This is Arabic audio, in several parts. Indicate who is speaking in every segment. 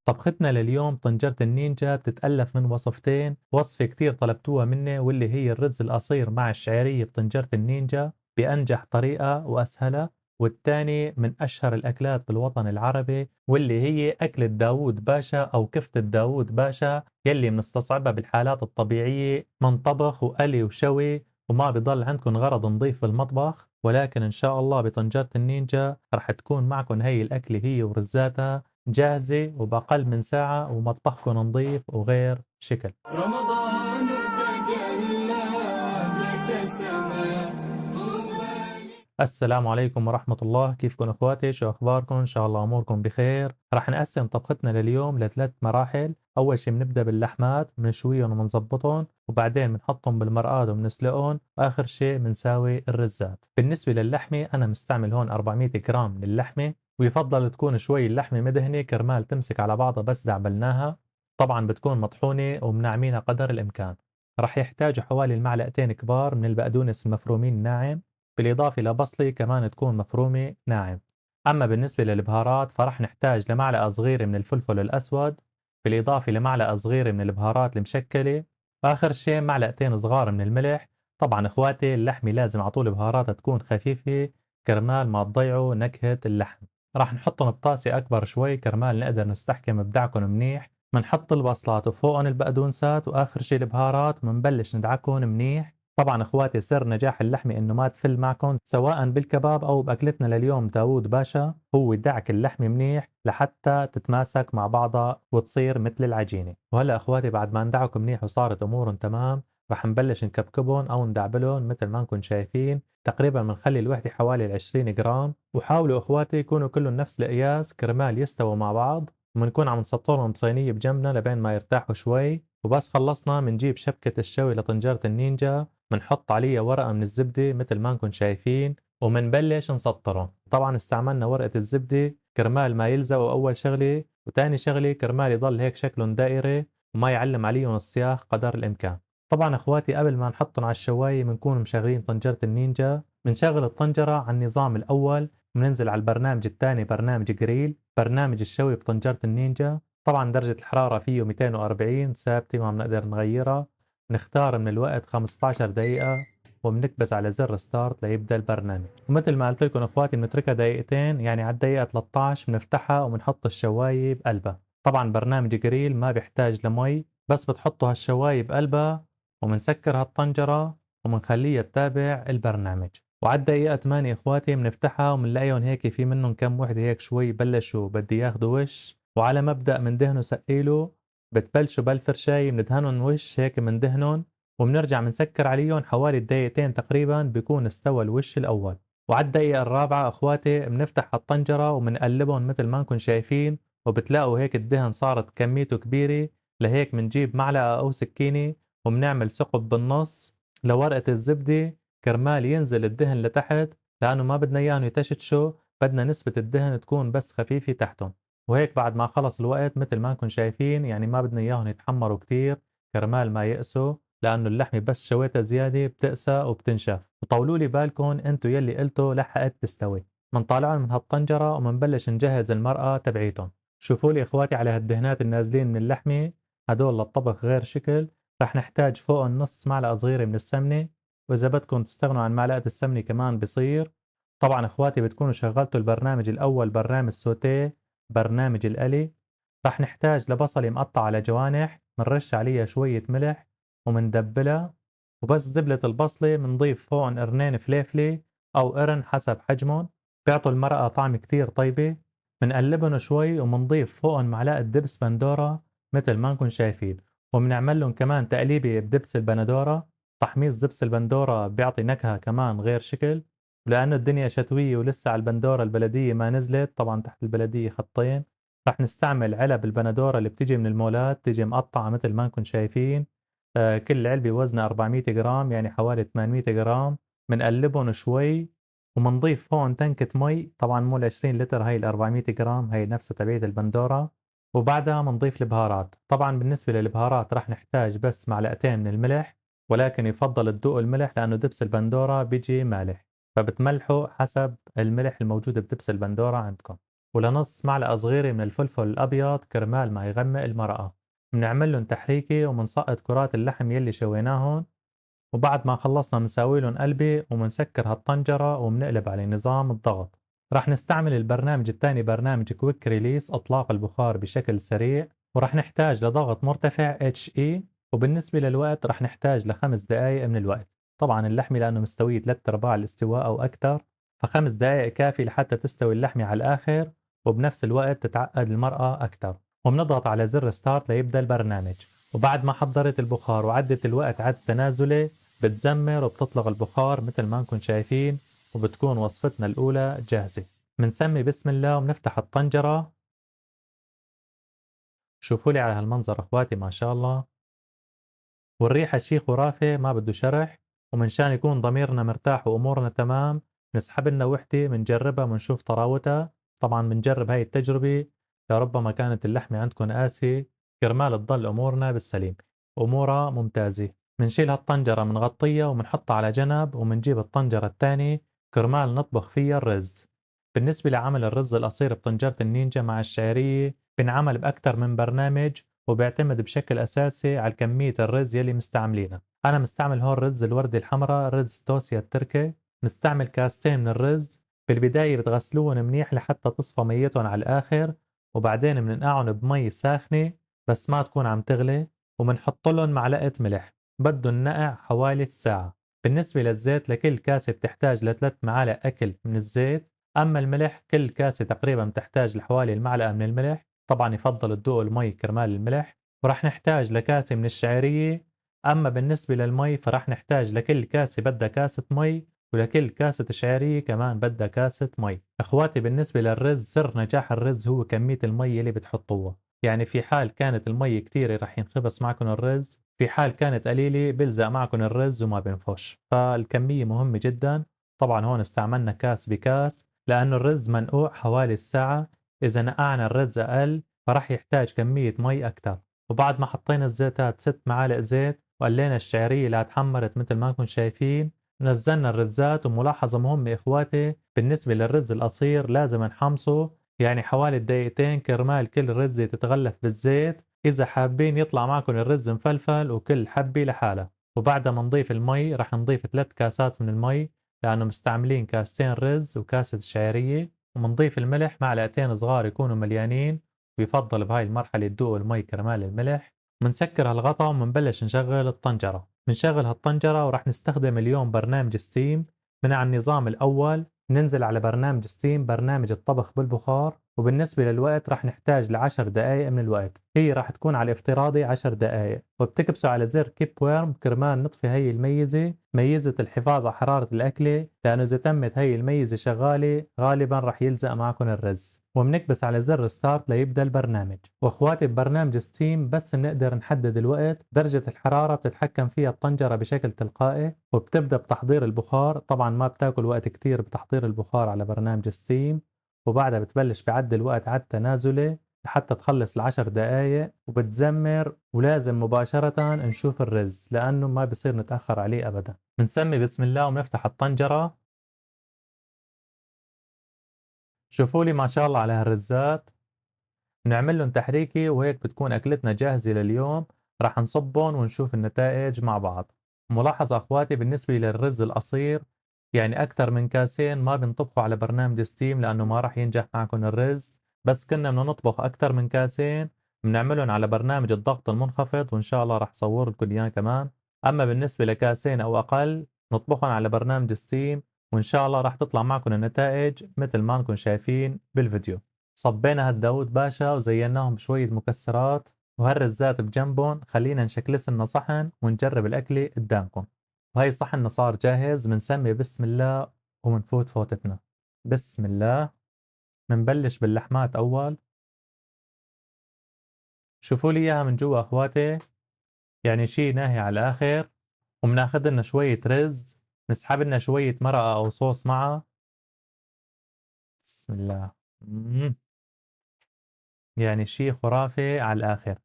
Speaker 1: طبختنا لليوم طنجرة النينجا بتتألف من وصفتين، وصفة كتير طلبتوها مني واللي هي الرز القصير مع الشعرية بطنجرة النينجا بأنجح طريقة وأسهلها، والتاني من أشهر الأكلات بالوطن العربي واللي هي أكلة داوود باشا أو كفتة داوود باشا يلي منستصعبها بالحالات الطبيعية من طبخ وقلي وشوي وما بضل عندكم غرض نضيف في المطبخ. ولكن إن شاء الله بطنجرة النينجا رح تكون معكم هي الأكلة هي ورزاتها جاهزة وبأقل من ساعة ومطبخكم نظيف وغير شكل.
Speaker 2: رمضان تجلى بتسمى طوبى.
Speaker 1: السلام عليكم ورحمة الله، كيفكم اخواتي؟ شو اخباركم؟ ان شاء الله اموركم بخير. رح نقسم طبختنا لليوم لثلاث مراحل. اول شي بنبدا باللحمات، بنشويهم وبنظبطهم، وبعدين بنحطهم بالمرقاد وبنسلقهم، واخر شي بنساوي الرزات. بالنسبة للحمة انا مستعمل هون 400 جرام من اللحمة، ويفضل تكون شوي اللحمة مدهنة كرمال تمسك على بعضها بس دعبلناها. طبعا بتكون مطحونة ومنعمينها قدر الامكان. رح يحتاجوا حوالي المعلقتين كبار من البقدونس المفرومين الناعم، بالإضافة لبصلة كمان تكون مفرومة ناعم. أما بالنسبة للبهارات فرح نحتاج لمعلقة صغيرة من الفلفل الأسود، بالإضافة لمعلقة صغيرة من البهارات المشكلة، وآخر شيء معلقتين صغار من الملح. طبعا إخواتي اللحمة لازم على طول بهاراتها تكون خفيفة كرمال ما تضيعوا نكهة اللحم. راح نحطهم بطاسة أكبر شوي كرمال نقدر نستحكم بدعكم منيح. منحط البصلات وفوقهم البقدونسات وآخر شيء البهارات ومنبلش ندعكهم منيح. طبعا اخواتي سر نجاح اللحمة انه ما تفل معكم سواء بالكباب او باكلتنا لليوم داوود باشا هو دعك اللحمة منيح لحتى تتماسك مع بعضها وتصير مثل العجينة. وهلا اخواتي بعد ما ندعك منيح وصارت امورهم تمام، رح نبلش نكبكبهم او ندعبلهم مثل ما انكم شايفين. تقريبا بنخلي الوحدة حوالي 20 جرام، وحاولوا اخواتي يكونوا كلهم نفس القياس كرمال يستووا مع بعض. وبنكون عم نسطرهم بصينية بجنبنا لبين ما يرتاحوا شوي. وبس خلصنا بنجيب شبكة الشوي لطنجرة النينجا، بنحط عليها ورقة من الزبدة مثل ما انكم شايفين وبنبلش نسطرهم. طبعا استعملنا ورقة الزبدة كرمال ما يلزقوا أول شغلة، وتاني شغلة كرمال يضل هيك شكلهم دائري وما يعلم عليهم السياخ قدر الإمكان. طبعا اخواتي قبل ما نحطهم على الشواية بنكون مشغلين طنجرة النينجا. بنشغل الطنجرة على النظام الأول، بننزل على البرنامج الثاني برنامج جريل، برنامج الشوي بطنجرة النينجا. طبعا درجة الحرارة فيه 240 ثابتة ما بنقدر نغيرها. نختار من الوقت 15 دقيقة وبنكبس على زر ستارت ليبدأ البرنامج. ومثل ما قلت لكم اخواتي بنتركها دقيقتين، يعني على الدقيقة 13 بنفتحها وبنحط الشواية بقلبها. طبعا برنامج جريل ما بيحتاج لمي، بس بتحطوا هالشواية بقلبها وبنسكر هالطنجرة وبنخليها تتابع البرنامج. وعلى الدقيقة 8 اخواتي بنفتحها وبنلاقيهم هيك في منهم كم وحدة هيك شوي بلشوا بدي ياخذوا وش، وعلى مبدأ من دهنوا سقيلوا بتبلشوا بالفرشاية بندهنهم وش هيك بندهنهم، وبنرجع بنسكر عليهم حوالي دقيقتين تقريبا بيكون استوى الوش الأول. وعلى الدقيقة الرابعة اخواتي بنفتح الطنجرة وبنقلبهم مثل ما انكم شايفين، وبتلاقوا هيك الدهن صارت كميته كبيرة. لهيك بنجيب معلقة أو سكينة وبنعمل ثقب بالنص لورقة الزبدة كرمال ينزل الدهن لتحت، لأنه ما بدنا إياهم يتشتشوا، بدنا نسبة الدهن تكون بس خفيفة تحتهم. وهيك بعد ما خلص الوقت مثل ما انكم شايفين، يعني ما بدنا إياهم يتحمروا كتير كرمال ما يقسوا، لأنه اللحمة بس شويتها زيادة بتقسى وبتنشف. وطولوا لي بالكم انتو يلي قلتوا لحقت تستوي. منطلعهم من هالطنجرة ومنبلش نجهز المرقة تبعيتهم. شوفوا لي اخواتي على هالدهنات النازلين من اللحمة، هدول للطبخ غير شكل. رح نحتاج فوق نص معلقة صغيرة من السمنة، وإذا بدكم تستغنوا عن معلقة السمنة كمان بصير. طبعا اخواتي بتكونوا شغلتوا البرنامج الأول برنامج سوتيه، برنامج القلي. رح نحتاج لبصلة مقطعة على جوانح، منرش عليها شوية ملح ومندبلها. وبس دبلت البصلة منضيف فوقن قرنين فليفلة أو قرن حسب حجمهم، بيعطوا المرقة طعم كتير طيبة. منقلبهم شوي ومنضيف فوقن معلقة دبس بندورة مثل ما نكون شايفين، وبنعمل لهم كمان تقليبة بدبس البندورة. تحميص دبس البندورة بيعطي نكهة كمان غير شكل، ولأنه الدنيا شتوية ولسه على البندورة البلدية ما نزلت، طبعا تحت البلدية خطين، رح نستعمل علب البندورة اللي بتيجي من المولات، تيجي مقطعة مثل ما نكون شايفين. كل علبة وزنها 400 جرام يعني حوالي 800 جرام. بنقلبهم شوي ومنضيف هون تنكة مي، طبعا مو ال 20 لتر، هي ال 400 جرام هي نفسها تبعية البندورة. وبعدها بنضيف البهارات. طبعا بالنسبة للبهارات رح نحتاج بس معلقتين من الملح، ولكن يفضل تذوقوا الملح لأنه دبس البندورة بيجي مالح، فبتملحوا حسب الملح الموجود بدبس البندورة عندكم. ولنص معلقة صغيرة من الفلفل الأبيض كرمال ما يغمق المرقة. بنعملن تحريكة ومنسقط كرات اللحم يلي شويناهن، وبعد ما خلصنا منساويلن قلبة ومنسكر هالطنجرة ومنقلب على نظام الضغط. رح نستعمل البرنامج الثاني برنامج كويك ريليس إطلاق البخار بشكل سريع، ورح نحتاج لضغط مرتفع HE، وبالنسبة للوقت رح نحتاج ل5 دقايق من الوقت. طبعا اللحمة لأنه مستوية 3/4 الاستواء أو أكثر، ف5 دقايق كافي لحتى تستوي اللحمة على الآخر وبنفس الوقت تتعقد المرقة أكثر. وبنضغط على زر ستارت ليبدأ البرنامج. وبعد ما حضرت البخار وعدت الوقت عد تنازلي بتزمر وبتطلق البخار مثل ما انكم شايفين، وبتكون وصفتنا الأولى جاهزة. منسمي بسم الله وبنفتح الطنجرة. شوفوا لي على هالمنظر اخواتي ما شاء الله، والريحة شي خرافة ما بده شرح. ومنشان يكون ضميرنا مرتاح وأمورنا تمام نسحب لنا وحدة منجربها ونشوف طراوتها. طبعا بنجرب هاي التجربة لربما كانت اللحمة عندكم قاسية، كرمال تضل أمورنا بالسليم. أمورها ممتازة. منشيل هالطنجرة منغطيها ومنحطها على جنب، ومنجيب الطنجرة الثانية كرمال نطبخ فيها الرز. بالنسبة لعمل الرز القصير بطنجرة النينجا مع الشعرية بنعمل بأكثر من برنامج، وبيعتمد بشكل أساسي على كمية الرز يلي مستعملينها. أنا مستعمل هون رز الوردة الحمراء، رز توسيا التركي. مستعمل كاستين من الرز. بالبداية بتغسلوهم منيح لحتى تصفى ميتهم على الآخر، وبعدين بننقعهم بمي ساخنة بس ما تكون عم تغلي، وبنحط لهم معلقة ملح. بدهم نقع حوالي ساعة. بالنسبة للزيت لكل كاسة بتحتاج ل3 معالق أكل من الزيت. أما الملح كل كاسة تقريبا بتحتاج لحوالي المعلقة من الملح. طبعا يفضل تذوقوا المي كرمال الملح. ورح نحتاج لكاسة من الشعرية. أما بالنسبة للمي فرح نحتاج لكل كاسة بدها كاسة مي، ولكل كاسة شعرية كمان بدها كاسة مي. أخواتي بالنسبة للرز سر نجاح الرز هو كمية المي اللي بتحطوها. يعني في حال كانت المي كتيرة رح ينخبص معكم الرز، في حال كانت قليلة بلزق معكم الرز وما بنفش. فالكمية مهمة جدا. طبعا هون استعملنا كاس بكاس لأنه الرز منقوع حوالي الساعة. إذا نقعنا الرز أقل فرح يحتاج كمية مي أكتر. وبعد ما حطينا الزيتات 6 معالق زيت وقلينا الشعرية اللي اتحمرت مثل ما انكم شايفين، نزلنا الرزات. وملاحظة مهمة إخواتي بالنسبة للرز القصير لازم نحمصه يعني حوالي دقيقتين كرمال كل رزة تتغلف بالزيت، إذا حابين يطلع معكم الرز مفلفل وكل حبة لحالها. وبعد ما نضيف المي رح نضيف 3 كاسات من المي لأنه مستعملين كاستين رز وكاسة شعرية. ومنضيف الملح معلقتين صغار يكونوا مليانين، ويفضل بهاي المرحلة تدوق المي كرمال الملح. منسكر هالغطا ومنبلش نشغل الطنجرة. منشغل هالطنجرة ورح نستخدم اليوم برنامج ستيم. من على النظام الأول ننزل على برنامج ستيم برنامج الطبخ بالبخار. وبالنسبة للوقت رح نحتاج ل10 دقايق من الوقت. هي رح تكون على الافتراضي 10 دقايق، وبتكبسوا على زر كيب ويرم كرمال نطفي هي الميزة، ميزة الحفاظ على حرارة الأكلة، لأنه إذا تمت هي الميزة شغالة غالبا رح يلزق معكم الرز. وبنكبس على زر ستارت ليبدأ البرنامج. واخواتي ببرنامج ستيم بس بنقدر نحدد الوقت، درجة الحرارة بتتحكم فيها الطنجرة بشكل تلقائي، وبتبدأ بتحضير البخار. طبعا ما بتاكل وقت كتير بتحضير البخار على برنامج ستيم، وبعدها بتبلش بعدل الوقت على التنازلي لحتى تخلص ال10 دقايق وبتزمر. ولازم مباشرة نشوف الرز لأنه ما بصير نتأخر عليه أبدا. بنسمي بسم الله وبنفتح الطنجرة. شوفوا لي ما شاء الله على هالرزات. بنعمل لهم تحريكي وهيك بتكون أكلتنا جاهزة لليوم. راح نصبهم ونشوف النتائج مع بعض. ملاحظة أخواتي بالنسبة للرز القصير يعني أكثر من كاسين ما بنطبخه على برنامج ستيم لأنه ما راح ينجح معكم الرز. بس كنا بدنا نطبخ أكثر من كاسين بنعملهم على برنامج الضغط المنخفض، وإن شاء الله راح صور لكم إياه كمان. أما بالنسبة لكاسين أو أقل نطبخهم على برنامج ستيم، وإن شاء الله راح تطلع معكم النتائج مثل ما انكم شايفين بالفيديو. صبينا هالداود باشا وزيناهم بشوية مكسرات وهالرزات بجنبهم. خلينا نشكلس لنا صحن ونجرب الأكلة قدامكم. وهي صحننا صار جاهز. بنسمي بسم الله ومنفوت فوتتنا. بسم الله. منبلش باللحمات أول. شوفوا لي إياها من جوا أخواتي، يعني شي ناهي على الآخر. ومناخد لنا شوية رز، نسحب لنا شوية مرقة أو صوص معها. بسم الله. يعني شي خرافي على الآخر.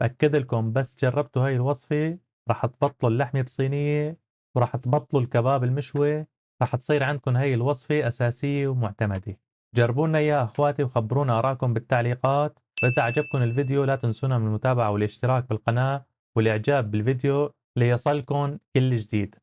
Speaker 1: بأكد لكم بس جربتوا هاي الوصفة راح تبطلوا اللحمة بصينية، وراح تبطلوا الكباب المشوي. راح تصير عندكم هاي الوصفة أساسية ومعتمدة. جربوا لنا إياها أخواتي وخبرونا آراءكم بالتعليقات، وإذا عجبكم الفيديو لا تنسونا من المتابعة والاشتراك بالقناة والإعجاب بالفيديو ليصلكم كل جديد.